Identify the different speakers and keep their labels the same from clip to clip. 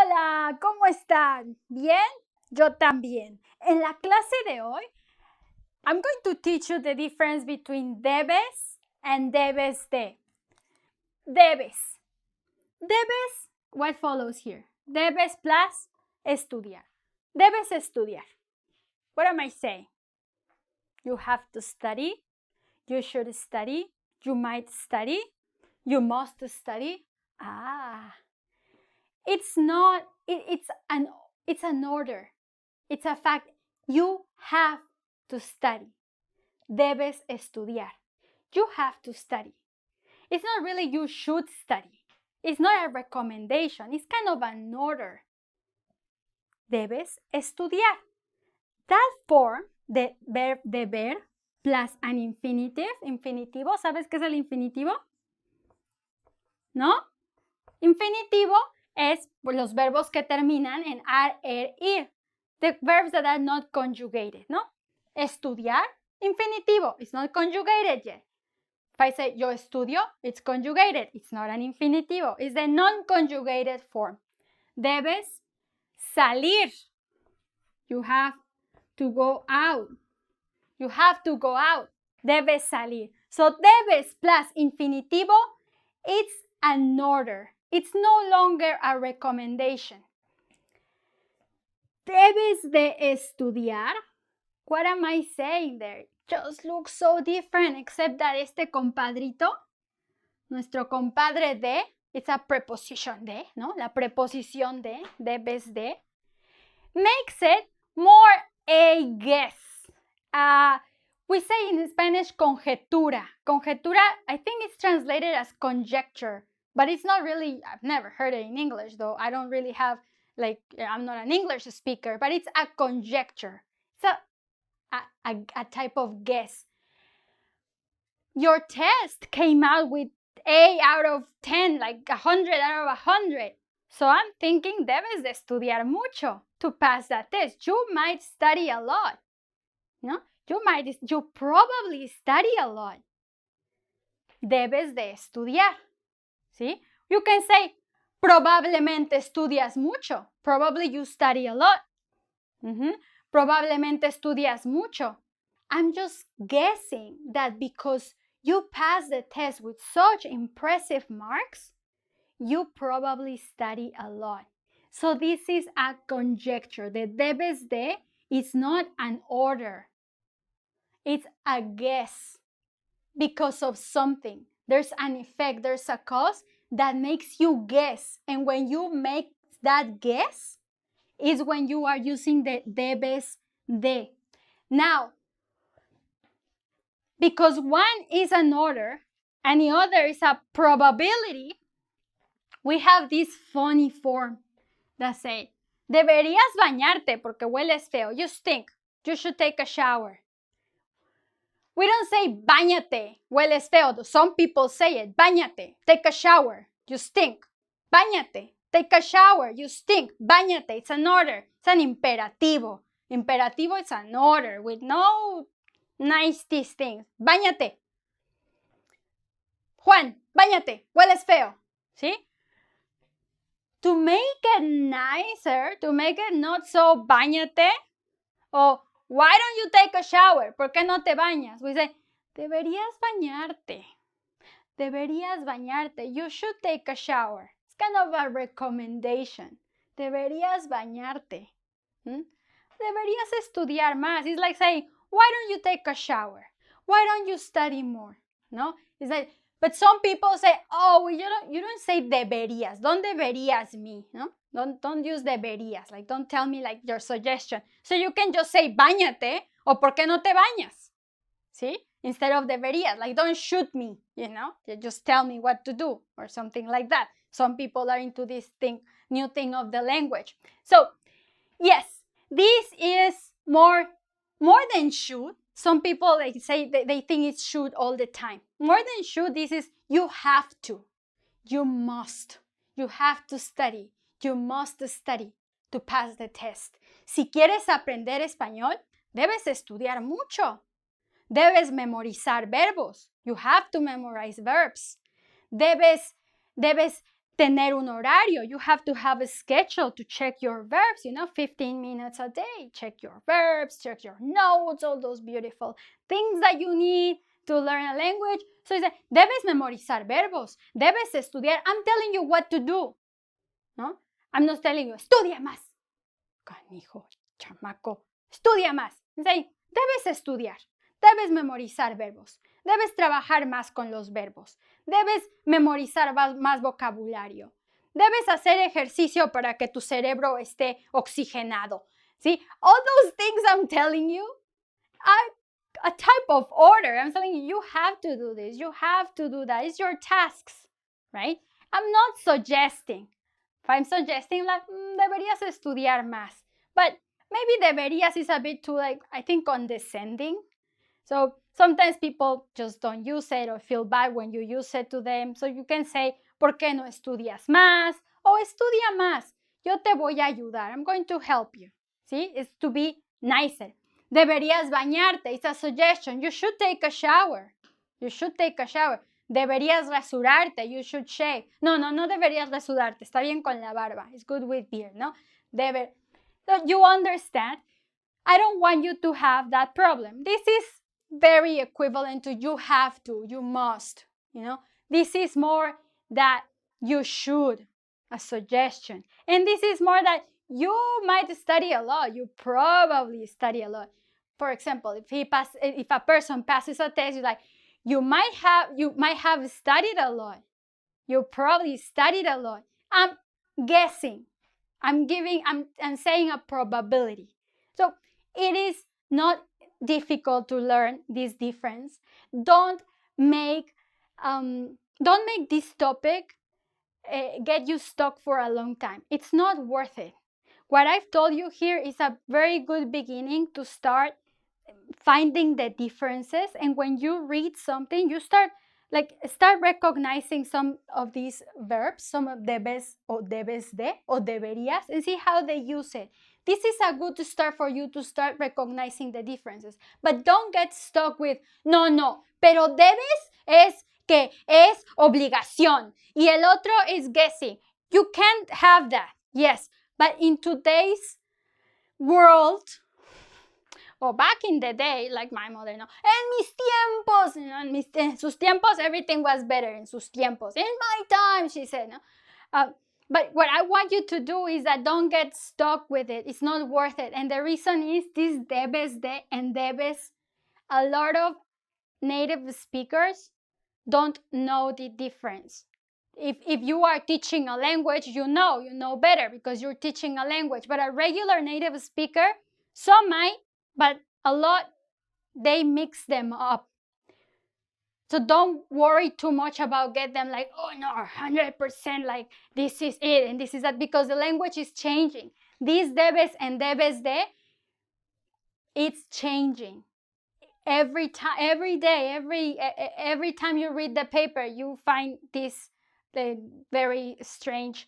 Speaker 1: Hola, ¿cómo están? ¿Bien? Yo también. En la clase de hoy, I'm going to teach you the difference between debes and debes de. Debes. Debes, what follows here? Debes plus estudiar. Debes estudiar. What am I saying? You have to study. You should study. You might study. You must study. It's not, it's an order. It's a fact. You have to study. Debes estudiar. You have to study. It's not really you should study. It's not a recommendation. It's kind of an order. Debes estudiar. That form, the verb deber plus an infinitive, infinitivo, ¿sabes qué es el infinitivo? ¿No? Infinitivo es los verbos que terminan en ar, ir. The verbs that are not conjugated, ¿no? Estudiar, infinitivo. It's not conjugated yet. If I say yo estudio, it's conjugated. It's not an infinitivo. It's the non-conjugated form. Debes salir. You have to go out. You have to go out. Debes salir. So debes plus infinitivo, it's an order. It's no longer a recommendation. Debes de estudiar. What am I saying there? Just looks so different, except that este compadrito, nuestro compadre de, it's a preposition de, ¿no? La preposición de, debes de, makes it more a guess. We say in Spanish conjetura. Conjetura, I think it's translated as conjecture, but it's not really, I've never heard it in English, though I don't really have, I'm not an English speaker, but it's a conjecture. It's a type of guess. Your test came out with 8 out of 10, like 100 out of 100. So I'm thinking debes de estudiar mucho to pass that test. You might study a lot. No? You probably study a lot. Debes de estudiar. ¿Sí? You can say, probablemente estudias mucho. Probably you study a lot. Probablemente estudias mucho. I'm just guessing that because you passed the test with such impressive marks, you probably study a lot. So this is a conjecture. The debes de is not an order. It's a guess because of something. There's an effect, there's a cause that makes you guess. And when you make that guess, is when you are using the debes de. Now, because one is an order and the other is a probability, we have this funny form that say, deberías bañarte porque hueles feo. You stink. You should take a shower. We don't say bañate, hueles feo. Some people say it. Bañate, take a shower. You stink. Bañate, take a shower. You stink. Bañate. It's an order. It's an imperativo. Imperativo is an order with no nice these things. Bañate. Juan, bañate. Hueles feo. ¿Sí? To make it nicer, to make it not so bañate, or why don't you take a shower? ¿Por qué no te bañas? We say, deberías bañarte. Deberías bañarte. You should take a shower. It's kind of a recommendation. Deberías bañarte. Deberías estudiar más. It's like saying, why don't you take a shower? Why don't you study more? No? It's like, but some people say, oh, you don't say deberías. Don't deberías me. No? Don't use deberías. Like, don't tell me like your suggestion. So you can just say bañate o por qué no te bañas. ¿Sí? Instead of deberías. Like, don't shoot me, you know? Just tell me what to do or something like that. Some people are into this new thing of the language. So, yes, this is more than should. Some people say they think it's should all the time. More than should, this is you have to. You must. You have to study. You must study to pass the test. Si quieres aprender español, debes estudiar mucho. Debes memorizar verbos. You have to memorize verbs. Debes tener un horario. You have to have a schedule to check your verbs, 15 minutes a day. Check your verbs, check your notes, all those beautiful things that you need to learn a language. So dice, debes memorizar verbos, debes estudiar. I'm telling you what to do, ¿no? I'm not telling you, estudia más. Canijo, chamaco, estudia más. Dice, debes estudiar, debes memorizar verbos, debes trabajar más con los verbos, debes memorizar más vocabulario, debes hacer ejercicio para que tu cerebro esté oxigenado. ¿Sí? All those things I'm telling you are a type of order. I'm telling you, you have to do this, you have to do that. It's your tasks, right? I'm not suggesting. If I'm suggesting, like, deberías estudiar más. But maybe deberías is a bit too, like, I think, condescending. So sometimes people just don't use it or feel bad when you use it to them. So you can say, ¿por qué no estudias más? O estudia más. Yo te voy a ayudar. I'm going to help you. See? It's to be nicer. Deberías bañarte. It's a suggestion. You should take a shower. You should take a shower. Deberías rasurarte. You should shave. No deberías rasurarte. Está bien con la barba. It's good with beard, ¿no? So you understand? I don't want you to have that problem. This is very equivalent to you have to, you must, This is more that you should, a suggestion. And this is more that you might study a lot. You probably study a lot. For example, if a person passes a test, you're like, you might have studied a lot. You probably studied a lot. I'm guessing. I'm saying a probability. So it is not difficult to learn this difference. Don't make this topic get you stuck for a long time. It's not worth it. What I've told you here is a very good beginning to start finding the differences. And when you read something, you start recognizing some of these verbs, some of debes or debes de or deberías, and see how they use it. This is a good start for you to start recognizing the differences. But don't get stuck with, no, pero debes es que es obligación y el otro is guessing. You can't have that, yes. But in today's world, or back in the day, like my mother, no, en mis tiempos, en sus tiempos, everything was better in sus tiempos. In my time, she said, no. But what I want you to do is that don't get stuck with it. It's not worth it. And the reason is this debes de and debes, a lot of native speakers don't know the difference. If you are teaching a language, you know better because you're teaching a language. But a regular native speaker, some might, but a lot, they mix them up. So don't worry too much about get them like, oh no, 100% like this is it and this is that, because the language is changing. These debes and debes de, it's changing. Every time, every day, every time you read the paper, you find these very strange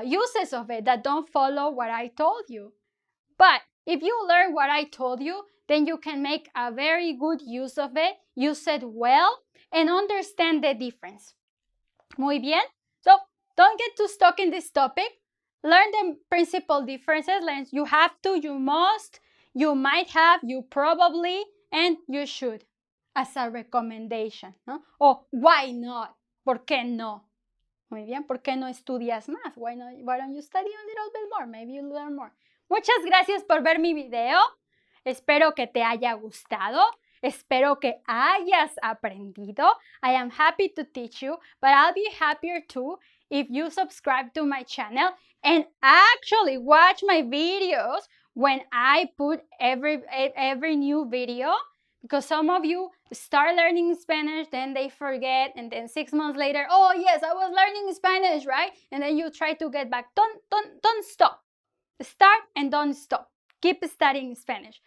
Speaker 1: uses of it that don't follow what I told you. But if you learn what I told you, then you can make a very good use of it, use it well, and understand the difference. Muy bien. So don't get too stuck in this topic. Learn the principal differences. Learn you have to, you must, you might have, you probably, and you should, as a recommendation, ¿no? O why not? ¿Por qué no? Muy bien. ¿Por qué no estudias más? Why don't you study a little bit more? Maybe you learn more. Muchas gracias por ver mi video. Espero que te haya gustado. Espero que hayas aprendido. I am happy to teach you, but I'll be happier too if you subscribe to my channel and actually watch my videos when I put every new video, because some of you start learning Spanish, then they forget, and then 6 months later, oh yes, I was learning Spanish, right? And then you try to get back. Don't stop. Start and don't stop. Keep studying Spanish.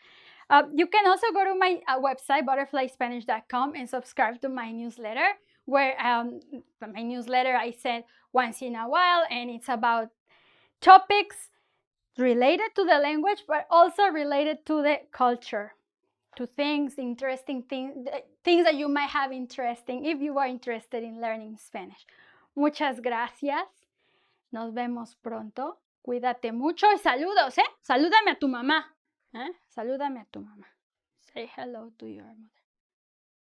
Speaker 1: You can also go to my website, butterflyspanish.com, and subscribe to my newsletter, where my newsletter I send once in a while, and it's about topics related to the language, but also related to the culture, to things, interesting things that you might have interesting if you are interested in learning Spanish. Muchas gracias. Nos vemos pronto. Cuídate mucho y saludos, ¿eh? Salúdame a tu mamá. Salúdame a tu mamá. Say hello to your mother.